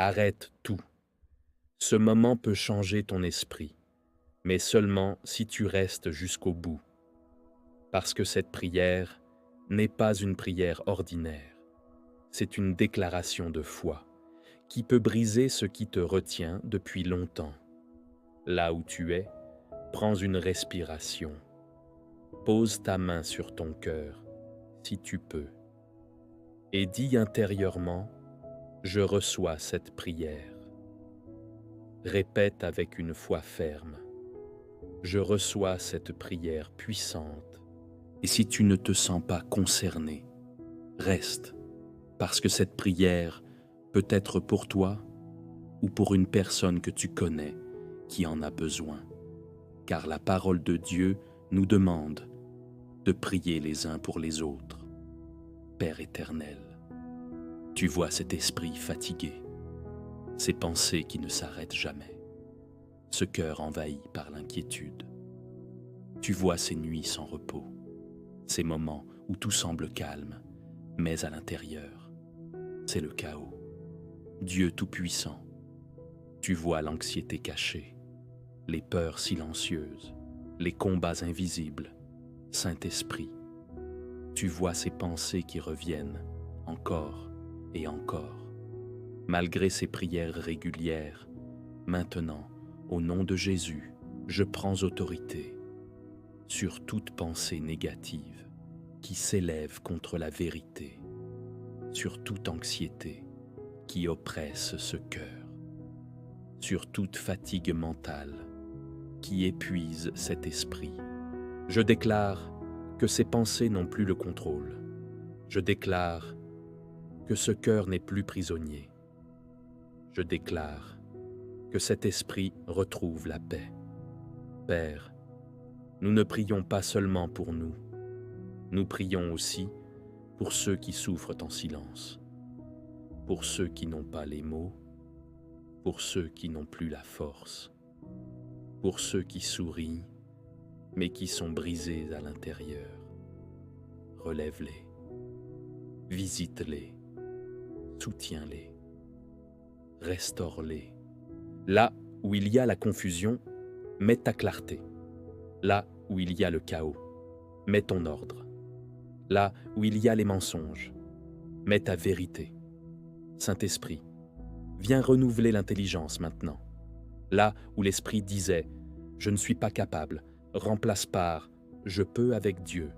Arrête tout. Ce moment peut changer ton esprit, mais seulement si tu restes jusqu'au bout, parce que cette prière n'est pas une prière ordinaire, c'est une déclaration de foi qui peut briser ce qui te retient depuis longtemps. Là où tu es, prends une respiration. Pose ta main sur ton cœur, si tu peux, et dis intérieurement: je reçois cette prière. Répète avec une foi ferme: je reçois cette prière puissante. Et si tu ne te sens pas concerné, reste, parce que cette prière peut être pour toi ou pour une personne que tu connais qui en a besoin. Car la parole de Dieu nous demande de prier les uns pour les autres. Père éternel, tu vois cet esprit fatigué, ces pensées qui ne s'arrêtent jamais, ce cœur envahi par l'inquiétude. Tu vois ces nuits sans repos, ces moments où tout semble calme, mais à l'intérieur, c'est le chaos. Dieu Tout-Puissant, tu vois l'anxiété cachée, les peurs silencieuses, les combats invisibles. Saint-Esprit, tu vois ces pensées qui reviennent encore et encore. Malgré ces prières régulières, maintenant, au nom de Jésus, je prends autorité sur toute pensée négative qui s'élève contre la vérité, sur toute anxiété qui oppresse ce cœur, sur toute fatigue mentale qui épuise cet esprit. Je déclare que ces pensées n'ont plus le contrôle. Je déclare que ce cœur n'est plus prisonnier. Je déclare que cet esprit retrouve la paix. Père, nous ne prions pas seulement pour nous, nous prions aussi pour ceux qui souffrent en silence, pour ceux qui n'ont pas les mots, pour ceux qui n'ont plus la force, pour ceux qui sourient, mais qui sont brisés à l'intérieur. Relève-les, visite-les, soutiens-les, restaure-les. Là où il y a la confusion, mets ta clarté. Là où il y a le chaos, mets ton ordre. Là où il y a les mensonges, mets ta vérité. Saint-Esprit, viens renouveler l'intelligence maintenant. Là où l'Esprit disait « Je ne suis pas capable », remplace par « Je peux avec Dieu ».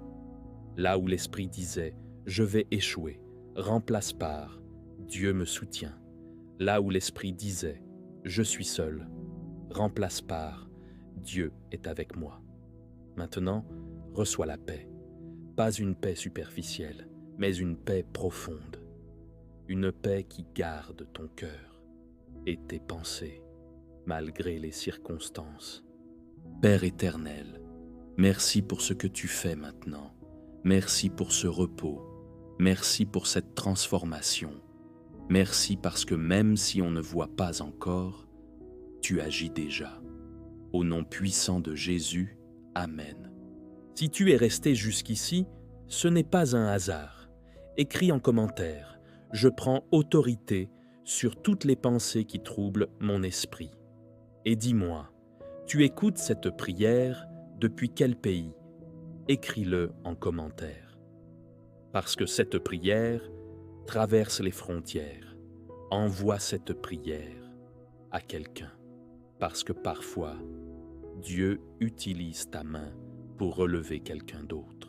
Là où l'Esprit disait « Je vais échouer », remplace par « Dieu me soutient ». Là où l'Esprit disait « Je suis seul », remplace par « Dieu est avec moi ». Maintenant, reçois la paix. Pas une paix superficielle, mais une paix profonde. Une paix qui garde ton cœur et tes pensées, malgré les circonstances. Père éternel, merci pour ce que tu fais maintenant. Merci pour ce repos. Merci pour cette transformation. Merci parce que même si on ne voit pas encore, tu agis déjà. Au nom puissant de Jésus, Amen. Si tu es resté jusqu'ici, ce n'est pas un hasard. Écris en commentaire « Je prends autorité sur toutes les pensées qui troublent mon esprit ». Et dis-moi, tu écoutes cette prière depuis quel pays? Écris-le en commentaire. Parce que cette prière traverse les frontières. Envoie cette prière à quelqu'un. Parce que parfois, Dieu utilise ta main pour relever quelqu'un d'autre.